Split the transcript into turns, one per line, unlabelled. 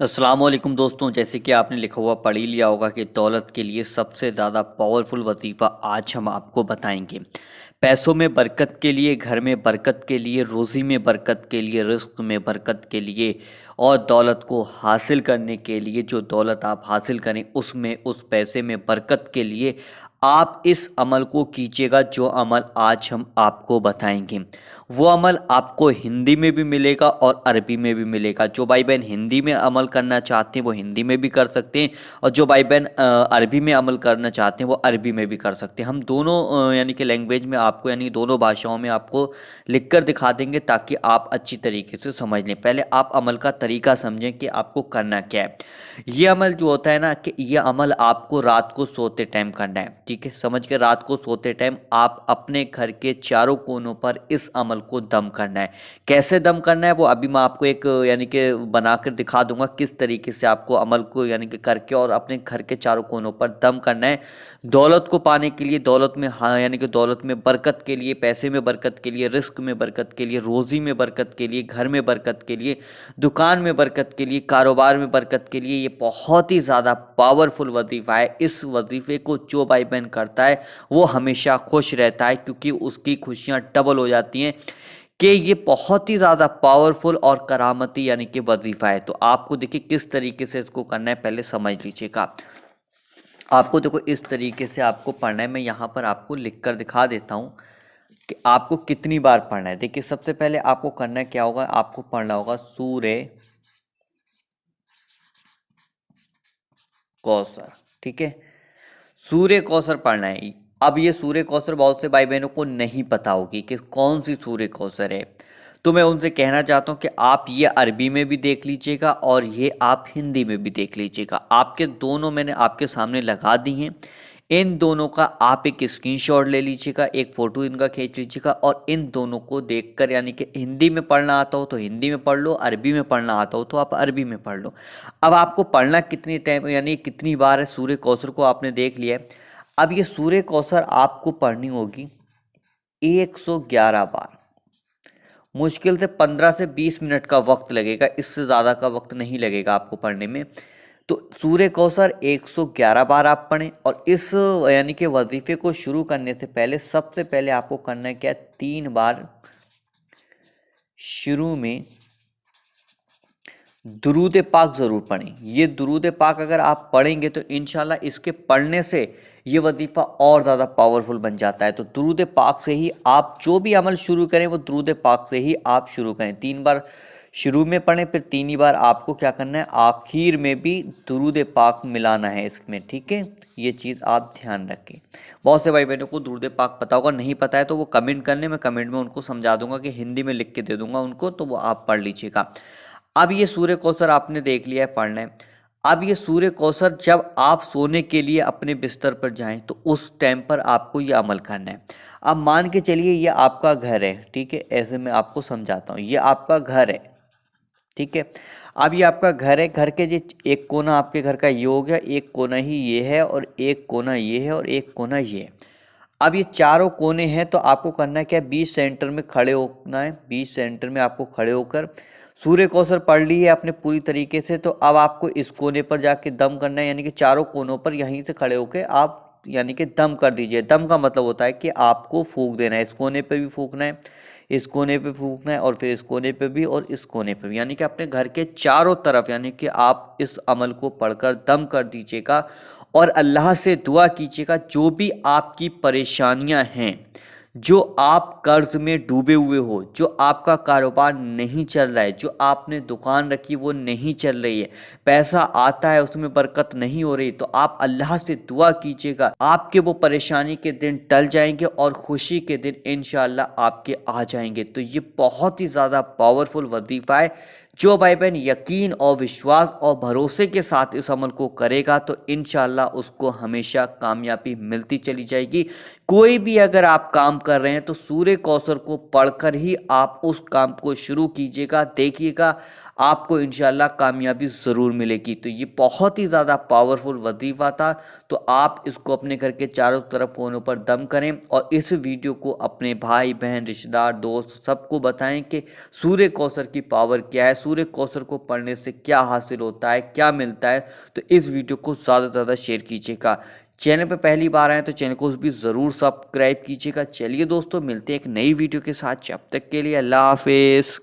अस्सलाम वालेकुम दोस्तों, जैसे कि आपने लिखा हुआ पढ़ ही लिया होगा कि दौलत के लिए सबसे ज़्यादा पावरफुल वजीफ़ा आज हम आपको बताएंगे। पैसों में बरकत के लिए, घर में बरकत के लिए, रोज़ी में बरकत के लिए, रिज़्क़ में बरकत के लिए और दौलत को हासिल करने के लिए, जो दौलत आप हासिल करें उसमें, उस पैसे में बरकत के लिए आप इस अमल को कीजिएगा जो अमल आज हम आपको बताएंगे। वो अमल आपको हिंदी में भी मिलेगा और अरबी में भी मिलेगा। जो भाई बहन हिंदी में अमल करना चाहते हैं वो हिंदी में भी कर सकते हैं, और जो भाई बहन अरबी में अमल करना चाहते हैं वो अरबी में भी कर सकते हैं। हम दोनों यानी कि लैंग्वेज में आपको, यानी दोनों भाषाओं में आपको लिख कर दिखा देंगे ताकि आप अच्छी तरीके से समझ लें। पहले आप अमल का तरीका समझें कि आपको करना क्या है। ये अमल जो होता है ना, कि ये अमल आपको रात को सोते टाइम करना है। ठीक है, समझ के रात को सोते टाइम आप अपने घर के चारों कोनों पर इस अमल को दम करना है। कैसे दम करना है वो अभी मैं आपको एक यानी कि बनाकर दिखा दूंगा, किस तरीके से आपको अमल को यानी कि करके और अपने घर के चारों कोनों पर दम करना है। दौलत को पाने के लिए, दौलत में, हाँ, यानी कि दौलत में बरकत के लिए, पैसे में बरकत के लिए, रिस्क में बरकत के लिए, रोज़ी में बरकत के लिए, घर में बरकत के लिए, दुकान में बरकत के लिए, कारोबार में बरकत के लिए। ये बहुत ही ज़्यादा पावरफुल वजीफ़ा है। इस वजीफ़े को जो भाई बहन करता है वो हमेशा खुश रहता है, क्योंकि उसकी खुशियाँ डबल हो जाती हैं। कि ये बहुत ही ज़्यादा पावरफुल और करामती यानी कि वजीफ़ा है। तो आपको देखिए किस तरीके से इसको करना है, पहले समझ लीजिएगा। आपको देखो इस तरीके से आपको पढ़ना है। मैं यहाँ पर आपको लिख कर दिखा देता हूँ कि आपको कितनी बार पढ़ना है। देखिए सबसे पहले आपको करना क्या होगा, आपको पढ़ना होगा सूरे कौसर। ठीक है, सूर्य कौसर पढ़ना है। अब ये सूर्य कौसर बहुत से भाई बहनों को नहीं पता होगी कि कौन सी सूर्य कौसर है, तो मैं उनसे कहना चाहता हूँ कि आप ये अरबी में भी देख लीजिएगा और ये आप हिंदी में भी देख लीजिएगा। आपके दोनों मैंने आपके सामने लगा दी हैं। इन दोनों का आप एक स्क्रीनशॉट ले लीजिएगा, एक फ़ोटो इनका खींच लीजिएगा और इन दोनों को देखकर, यानी कि हिंदी में पढ़ना आता हो तो हिंदी में पढ़ लो, अरबी में पढ़ना आता हो तो आप अरबी में पढ़ लो। अब आपको पढ़ना कितनी टाइम यानी कितनी बार है, सूर्य कौसर को आपने देख लिया है। अब ये सूर्य कौसर आपको पढ़नी होगी 111 बार। मुश्किल से 15 से 20 मिनट का वक्त लगेगा, इससे ज़्यादा का वक्त नहीं लगेगा आपको पढ़ने में। तो सूर्य कौसर 111 बार आप पढ़ें। और इस यानी कि वजीफे को शुरू करने से पहले सबसे पहले आपको करना है क्या, 3 बार शुरू में दुरूद पाक ज़रूर पढ़ें। ये दुरूद पाक अगर आप पढ़ेंगे तो इंशाल्लाह इसके पढ़ने से ये वजीफ़ा और ज़्यादा पावरफुल बन जाता है। तो दुरूद पाक से ही आप जो भी अमल शुरू करें वो दुरूद पाक से ही आप शुरू करें। 3 बार शुरू में पढ़ें, फिर 3 ही बार आपको क्या करना है, आखिर में भी दुरूद पाक मिलाना है इसमें। ठीक है, ये चीज़ आप ध्यान रखें। बहुत से भाई बहनों को दुरूद पाक पता होगा, नहीं पता है तो वो कमेंट करने, मैं कमेंट में उनको समझा दूंगा कि हिंदी में लिख के दे दूंगा उनको, तो वो आप पढ़ लीजिएगा। अब ये सूर्य कौसर आपने देख लिया है, पढ़ना है। अब ये सूर्य कौसर जब आप सोने के लिए अपने बिस्तर पर जाएं तो उस टाइम पर आपको ये अमल करना है। अब मान के चलिए ये आपका घर है। ठीक है, ऐसे मैं आपको समझाता हूँ। ये आपका घर है। ठीक है, अब ये आपका घर है। घर के जो एक कोना आपके घर का ये हो गया, एक कोना ही ये है, और एक कोना ये है, और एक कोना ये है। अब ये चारों कोने हैं तो आपको करना है क्या, 20 सेंटर में खड़े होना है। 20 सेंटर में आपको खड़े होकर सूर्य कौसर पढ़ ली है अपने पूरी तरीके से। तो अब आपको इस कोने पर जाके दम करना है, यानी कि चारों कोनों पर यहीं से खड़े होकर आप यानी कि दम कर दीजिए। दम का मतलब होता है कि आपको फूंक देना है। इस कोने पे भी फूंकना है, इस कोने पे फूंकना है, और फिर इस कोने पे भी और इस कोने पे भी, यानी कि अपने घर के चारों तरफ, यानी कि आप इस अमल को पढ़कर दम कर दीजिएगा। और अल्लाह से दुआ कीजिएगा जो भी आपकी परेशानियां हैं, जो आप कर्ज में डूबे हुए हो, जो आपका कारोबार नहीं चल रहा है, जो आपने दुकान रखी वो नहीं चल रही है, पैसा आता है उसमें बरकत नहीं हो रही, तो आप अल्लाह से दुआ कीजिएगा। आपके वो परेशानी के दिन टल जाएंगे और खुशी के दिन इंशाअल्लाह आपके आ जाएंगे। तो ये बहुत ही ज़्यादा पावरफुल वजीफ़ा है। जो भाई बहन यकीन और विश्वास और भरोसे के साथ इस अमल को करेगा तो इंशाअल्लाह उसको हमेशा कामयाबी मिलती चली जाएगी। कोई भी अगर आप काम कर रहे हैं तो सूर्य कौसर को पढ़कर ही आप उस काम को शुरू कीजिएगा, देखिएगा आपको इंशाअल्लाह कामयाबी ज़रूर मिलेगी। तो ये बहुत ही ज़्यादा पावरफुल वजीफ़ा था। तो आप इसको अपने घर के चारों तरफ कोनों पर दम करें और इस वीडियो को अपने भाई बहन रिश्तेदार दोस्त सबको बताएं कि सूर्य कौसर की पावर क्या है। सूर्य कौशल को पढ़ने से क्या हासिल होता है, क्या मिलता है, तो इस वीडियो को ज़्यादा से ज़्यादा शेयर कीजिएगा। चैनल पे पहली बार आए तो चैनल को भी ज़रूर सब्सक्राइब कीजिएगा। चलिए दोस्तों, मिलते हैं एक नई वीडियो के साथ, जब तक के लिए अल्लाह हाफिज़।